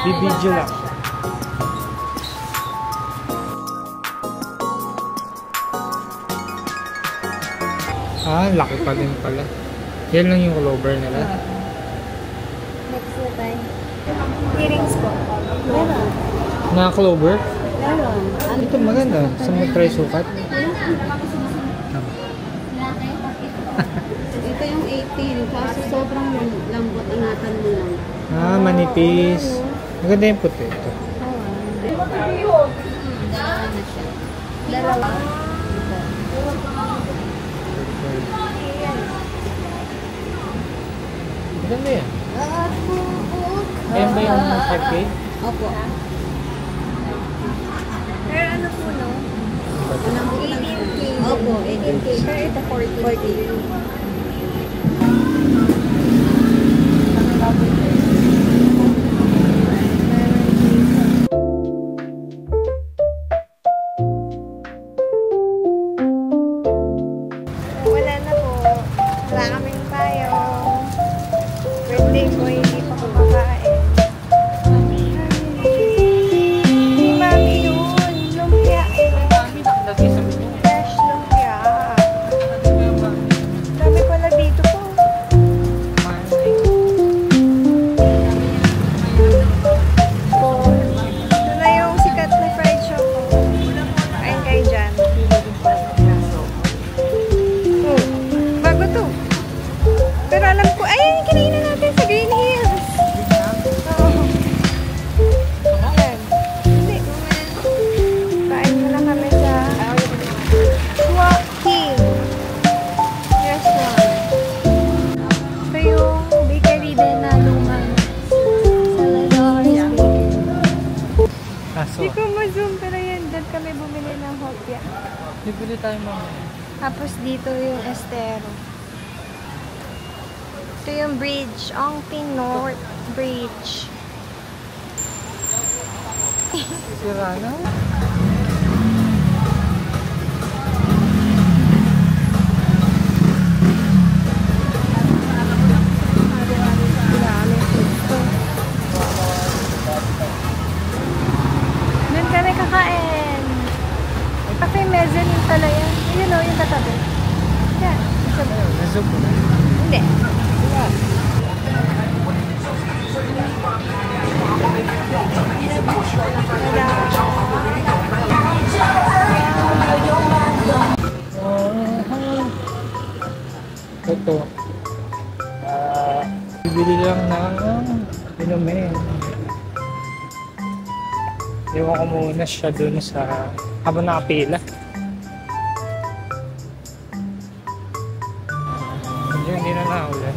Bibidyo lang. Ah, laki pa din pala. Yan lang yung clover nila. Next na tayo. Earrings ko. Meron. Na clover? Meron. Ito maganda. Sa may try sukat. Ito yung 18. Kaso sobrang lambot. Ingatan mo lang. Ah, manipis. Maganda yung puti ito. Dalawa. Maganda yan. Ayan ba yung 5K? Opo. Pero ano po, no? 18K. Opo, 18K. Pero ito 40. Wala na po. Wala kaming payo. Birthday ko, hindi pa kumakain. Mami yun. Lumpia. Fresh lumpia. Dami pala dito po. Ito na yung sikat na fried choco. Kain kayo dyan. Oh, bago to. Pero alam ko, ay, kinainin natin sa Green Hills. Oo. Ayan. Hindi, kain muna kami sa Walking Restaurant. Ito yung bakery din na lumang sa Lazar's Bakery. Kaso, Hindi ko ma-zoom, pero yan, dyan kami bumili ng hopya. bibili tayo mamaya. Tapos dito yung estero. Ito yung bridge, Ongping North Bridge. Sira na. Doon kami kakain. Cafe Mezzanine pala yan. Yun o, yung katabi. Yan. Nazoom mo na. Hindi. Ito. Bibili lang ng inumin. Iwan ko muna siya dun sa habang nakapila. Hindi na naulan.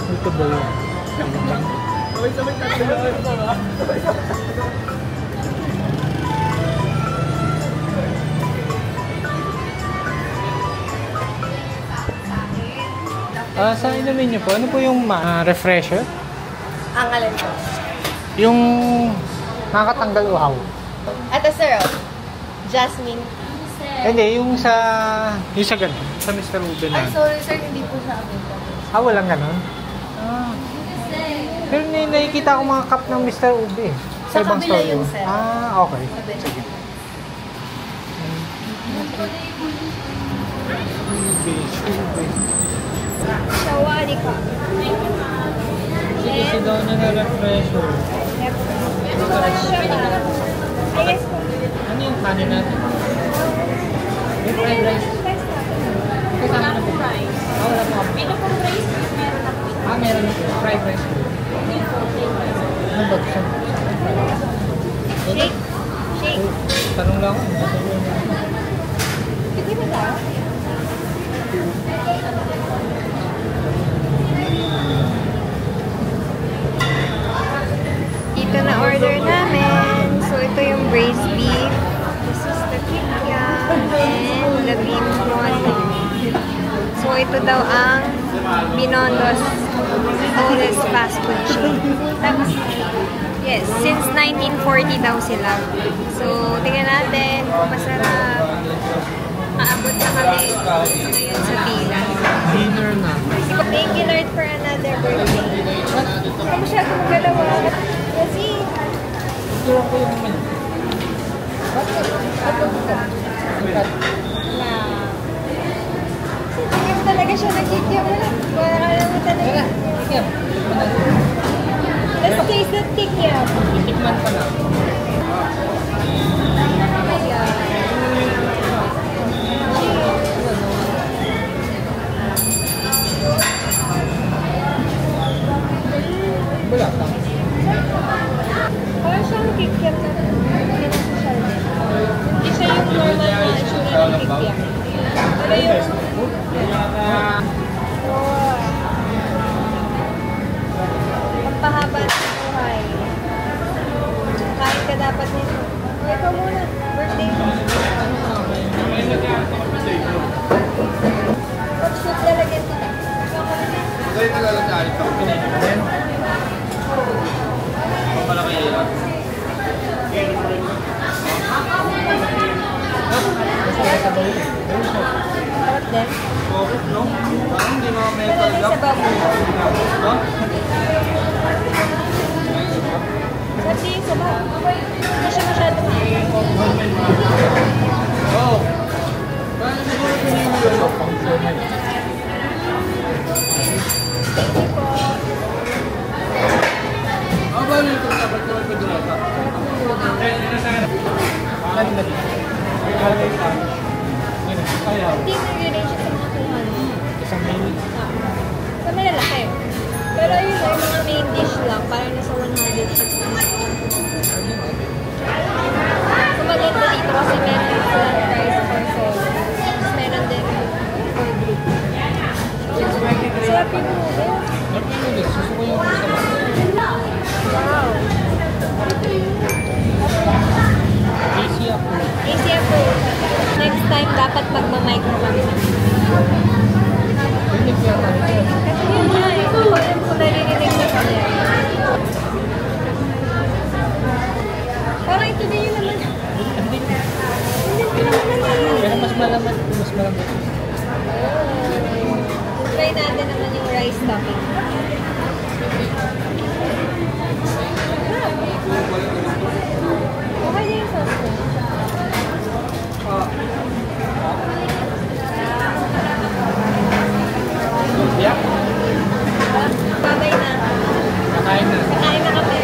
Ito ba yun? Sa inumin niyo po, ano po yung refresher? Ang alin ko. Yung nakakatanggal uhaw. Ito sir, oh. Jasmine. Hindi, yung sa ganun, sa Mr. Ube na. Ay, sorry sir, hindi po sa amin. Walang ganun? Pero nakikita ko mga cup ng Mr. Ube. Sa ibang kabila store yun, yun. sir. Okay. Sige. Shawari ka. Kasi daw niya na refresher. Yep. Siya na. Ayos ko. Ano yung kanin natin? May fried rice. Kasama na po. Wala po. Pino pong rice, meron na po. Meron na po. Fried rice. Ano ba ito? Shake. Shake. Tanong lang ako. Pwede ba daw? Ito na order namin. So, ito yung braised beef. This is the kikiam and the beef mondo. So, ito daw ang Binondo's oldest fast food chain. Yes, since 1940 daw sila. So, tingnan natin kung masarap. Nakaabot na kami ngayon sa pila. Dinner na. Thank you, Lord, for another birthday. Hindi ka masyado magalawa. Kasi, Ito ko yung menu. na... Sige talaga siya nag-video mo na. Wala ka naman talaga. Sige. Let's taste the tikyam. Titikman pa na. Wala lang. Parang siyang kikiam na pinasocial din. Hindi siya yung normal na itsura ng kikiam. Pero yung... Pampahaba ng buhay. Kain ka dapat nito. Ikaw muna. Birthday mo. Pag-shoot lalagyan kita. Ikaw muna. Sarap din. Malagay sa baboy. Sarap din sa baboy. Hindi siya masyado Thank you po. Hindi nag-relation sa mga kuhan. Isang menu. Sa malalaki. Pero yun ay mga main dish lang. Parang nasa 160. So maganda dito kasi meron silang price for solo. Tapos meron din for group. Sarap yung noodles. Susuko yung kasama. Wow. Easy ako. Easy ako. Next time, dapat magmamicrophone. Hindi ko yan. Kasi yun nga eh. Kung naririnig na kanya. Parang ito din yun naman. Hindi. Hindi naman. Pero mas malaman. Mas malaman. Try natin naman yung rice topping. Okay din yung sauce ko. Yeah. Babay na. Nakain na. Kakain na kami.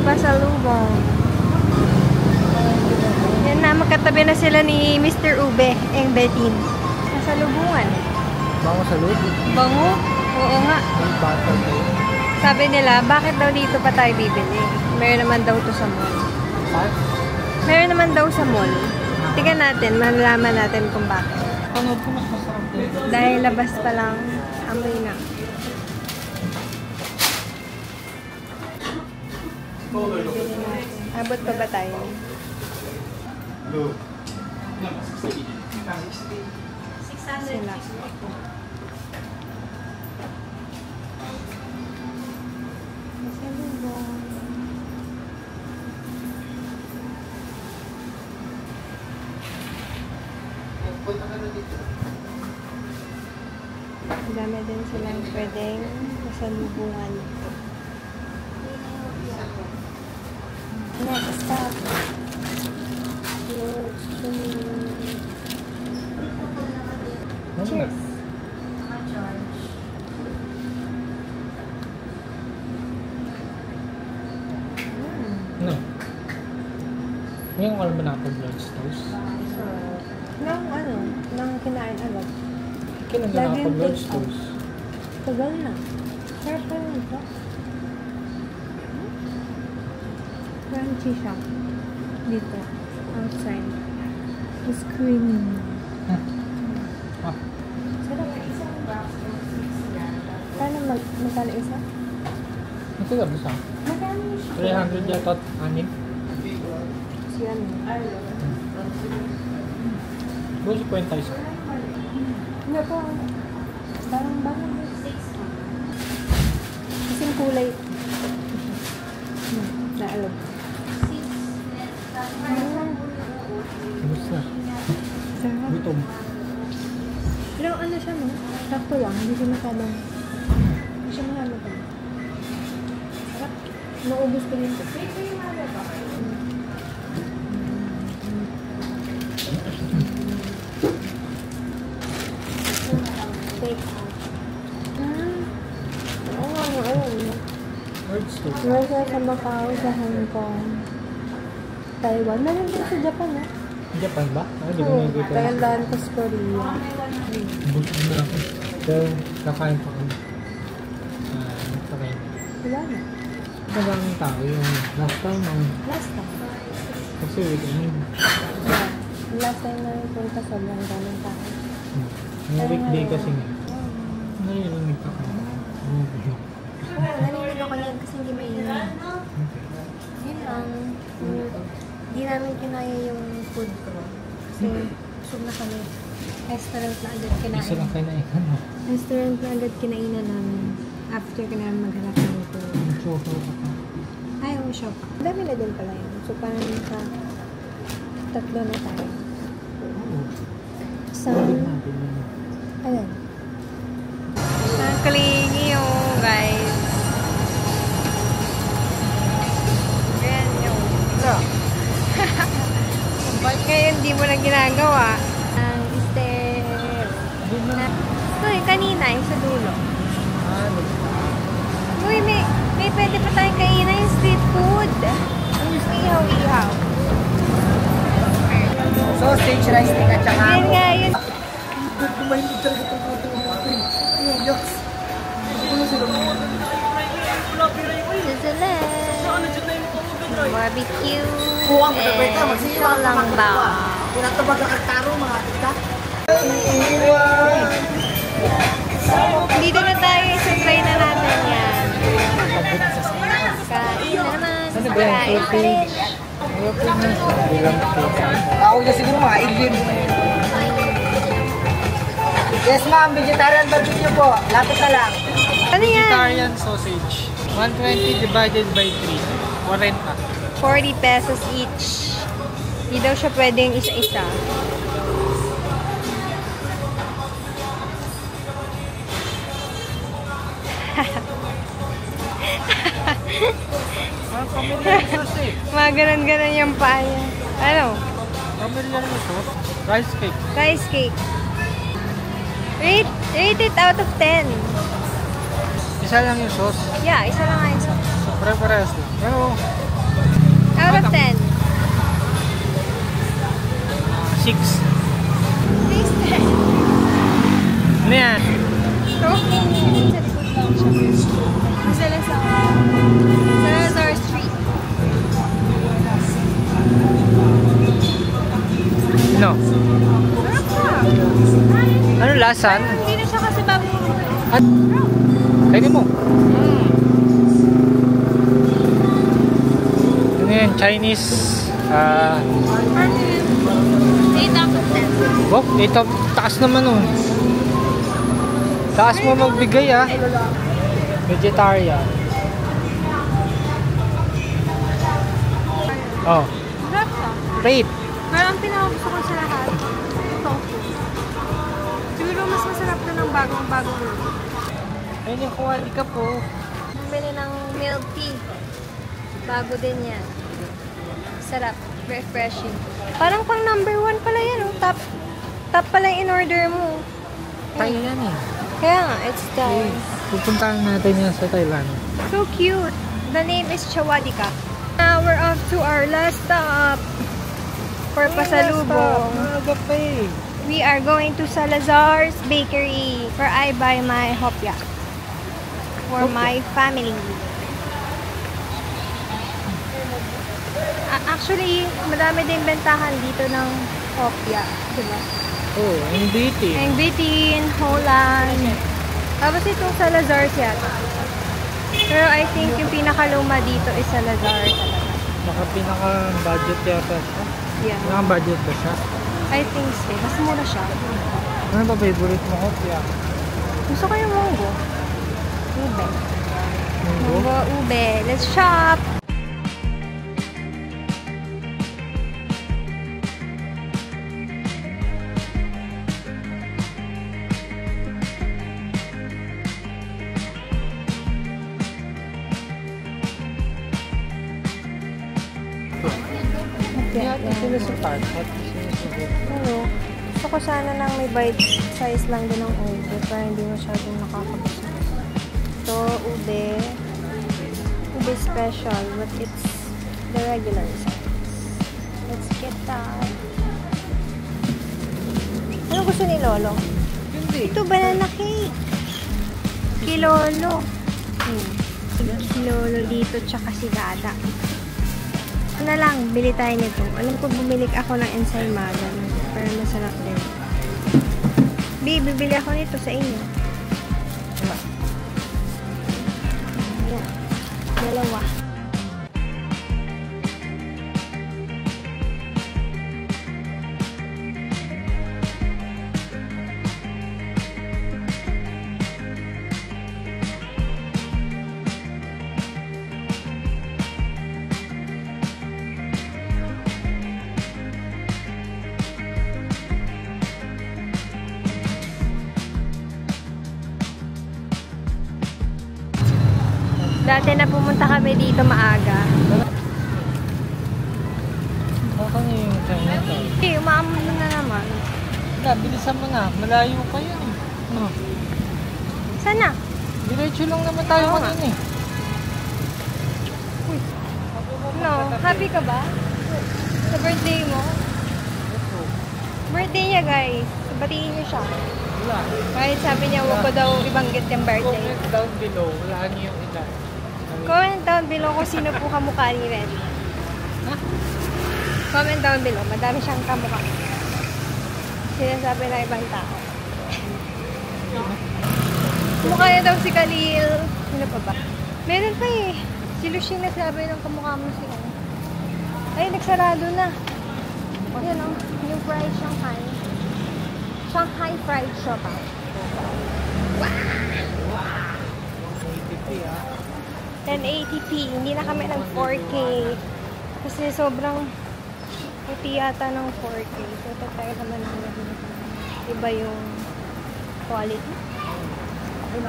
Pasalubong. Yan na, magkatabi na sila ni Mr. Ube, ang Betin. Pasalubungan. Bango sa loob. Bango? Oo nga. Ang bata ko. Sabi nila, bakit daw dito pa tayo bibili? Meron naman daw to sa mall. Meron naman daw sa mall. Tingnan natin, malalaman natin kung bakit. Ano po mas masarap dito? Dahil labas pa lang, amoy na. Abot pa ba tayo? Sila. Pasalubong. Dami din silang pwedeng pasalubungan. Next stop. Cheers. No. Ngayon ko alam ba nakapag-vlogs toast? Nang ano? Nang kinain agad. Kailan ka Laging nakapag-vlogs take out. toast? Tagal na. Sarap pa yun ito. Crunchy siya. Dito. outside. It's creamy. Ah, Sarap. Paano magkano isa? ito ka bisa. Magkano yung 300 yata at 6. siya? Doon kwenta isa. Hindi po. Parang bakit? Kasing kulay. Naalog. Gusto na. Sarap. Gutom. Pero ano siya, no? Sakto lang. Hindi siya masyadong... Hindi siya masyadong pa. Sarap. Naubos ko din. Take out. Oo nga, ayun. Words to. Meron siya sa Macau, sa Hong Kong, Taiwan. Meron din sa Japan, no? Japan ba? Ay, di ba Oo, nagkita? Thailand, tapos Korea. Busog na ako. Pero kakain pa kami. Kakain. Wala na. Maraming tao yung last time ang Last time. kasi weekend. Yeah. Last time na punta sa sobrang daming tao. Yung weekday kasi nga. Narinig ka ka. Narinig ako niyan kasi hindi mainit. Yun lang. Hindi namin kinaya yung food ko. Kasi busog na kami. Restaurant na agad Isa lang kinain. kayo na ikan. Restaurant na agad kinainan namin. After ko namin maghanap ng food. Choco ka pa. Ay, ang shop. Dami na din pala yun. So, parang nasa 3 na tayo. Oo. Sa... Sabi natin yun. Ayan. Ang kalingi yung guys. Ayan yung... Bro. Ba't ngayon di mo na ginagawa? Ang stair. Uy, kanina yung sa dulo. Uy, may pwede pa tayong kainan yung street food. Ang ihaw-ihaw. Sausage, rice, ting at saka Yan nga yun. Kumahilig talaga itong yucks. Barbecue. Kuwang ka na ito, magsira and lang ba? Pinatabag ang kartaro, mga atika. Dito na tayo, supply na natin yan. Kain naman. Ano ba yan? Kain pa rin. Ako na siguro mga Indian. Yes ma'am, vegetarian barbecue po. Lapit na lang. Ano yan? Vegetarian sausage. 120 divided by 3. 40. 40 pesos each. Hindi daw siya pwedeng isa-isa. Familiar yung sauce eh. Mga ganon-ganon yung paa niya. Ano? Familiar yung sauce. Rice cake. Rice cake. Rate it out of 10. Isa lang yung sauce. Yeah, isa lang nga yung sauce. So, pare-parehas lang. Pero, Out of 10. 6. Taste it. Ano yan? Okay. Sa likod lang siya. Salazar Street. No. Sarap ka. Ano lasan? Hindi na siya kasi bagong... At, kainin mo. Ano yan? Chinese. 8 out of 10. Oh, ito, taas naman oh. Taas mo magbigay ah. Vegetarian. Oh, Sarap ka. rate. Pero ang pinakagusto ko sa lahat, tofu. Siguro mas masarap na ng bagong-bagong luto. Ayun yung kuwali ka po. Bumili ng milk tea. Bago din yan. Sarap. Refreshing. Parang pang number 1 pala yan. Oh. Top pala yung in-order mo. Tayo yan eh. Kaya nga, it's Thai. Pupuntahan natin yan sa Thailand. So cute. The name is Chawadika. Now we're off to our last stop for pasalubong. Maaga pa eh. We are going to Salazar's Bakery where I buy my hopya for my family. Actually, madami din bentahan dito ng kopya, diba? Oh, yung bitin. Yung Bitin, Holland. Tapos itong Salazar yata. Pero I think yung pinakaluma dito is Salazar talaga. Baka pinaka-budget yata siya. Yeah. Pinaka-budget ba siya? I think so. Mas mura siya. Ano ba favorite mo kopya? Gusto ko yung Munggo. Ube. Munggo? Munggo, ube. Let's shop! Yeah, sila sa park. Ano? Gusto ko sana nang may bite size lang din ng ube para hindi masyadong nakakabasa. Ito, ube. Ube special, but it's the regular size. Let's get that. Ano gusto ni Lolo? Hindi. Ito, banana cake. Kilolo. Si Lolo dito, tsaka si Dada. Ano lang, bili tayo nito. Alam ko bumili ako ng ensaymada. Pero masarap din. Bibili ako nito sa inyo. Ayan. Dalawa. Dati na pumunta kami dito maaga. Baka niyo yung Chinatown. Eh, umaamon na naman. Wala, bilisan mo na. Malayo pa yun eh. No. Sana? Diretso lang naman tayo Oo kanina eh. No, happy ka ba? Sa birthday mo? Birthday niya, guys. Batiin niyo siya. Wala. Kahit sabi niya, huwag ko daw ibanggit yung birthday. Comment down below. Wala niyo yung ilan. Comment down below kung sino po kamukha ni Ren. Ha? Comment down below. Madami siyang kamukha. Sinasabi ng ibang tao. Mukha niya daw si Khalil. Sino pa ba? Meron pa eh. Si Lucy nasabi ng kamukha mo si ano. Ay, nagsarado na. Yan o. Yung fried Shanghai. Shanghai fried shop. Wow! 80p ah. 1080p. Hindi na kami ng 4K. Kasi sobrang puti yata ng 4K. So, tatay naman namin. Iba yung quality.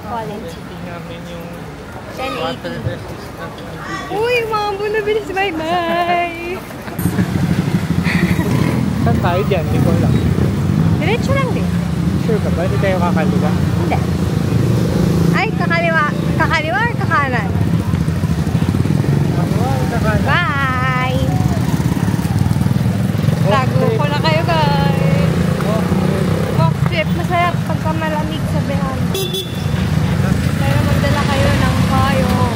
Quality. namin yung 1080. water resistant. Uy, mambo na bilis. Bye-bye! Saan tayo dyan? Hindi ko alam. Diretso lang din. Sure ka ba? Hindi tayo kakaliwa? Hindi. Ay, kakaliwa. Kakaliwa or kakanan? Bye! Tago ko na kayo, guys. Walk trip. Masarap pagka malamig sa Behan. Pero magdala kayo ng payong.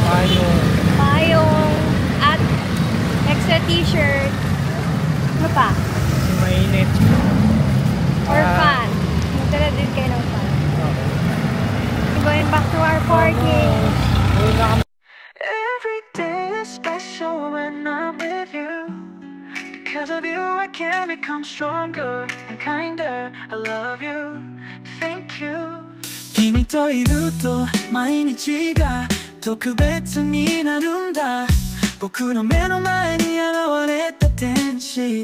Payong. At extra t-shirt. Ano pa? Mainit. Or fan. Magdala din kayo ng fan. Going back to our parking. Every day is special when I'm with you. Because of you I can become stronger and kinder. I love you, thank you. 君といると毎日が特別になるんだ。僕の目の前に現れた天使。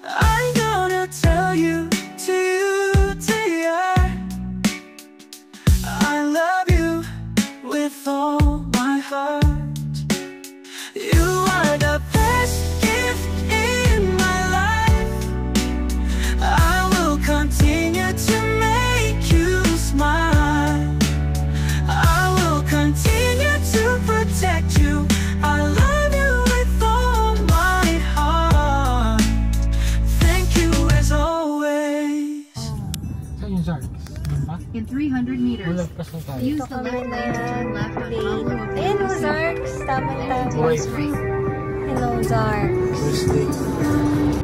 I'm gonna tell you to you, dear, I love you with all my heart. You are the best gift in my life. I will continue to make you smile. I will continue to protect you. I love you with all my heart. Thank you as always. Saan yung Zarks? In 300 meters, Ulagpas na tayo. use the left lane to turn left on Hollywood. Ayan o, Zarks. Tama na tayo. Boy. Street. Hello, Dark. Thursday.